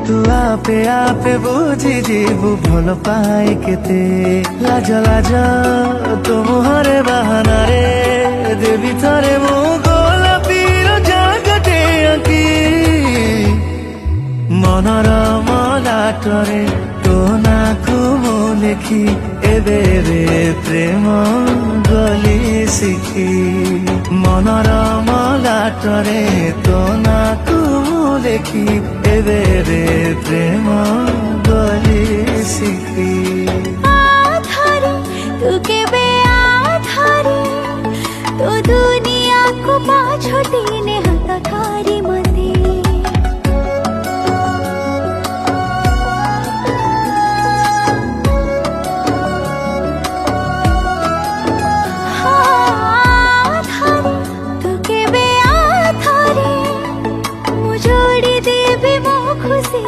तू आपे आपे बुझी जीवु भल पाए केते लाज लाज तो मुहरे बाहाना रे देवी थरे मो गोलापीर जागटे आंकी मनर मलाटरे तो नाकु मो लेखी एबे रे प्रेम गली शिखी मनर मलाटरे तो नाकु मो लेखी एबे रे प्रेम गली शिखी तू के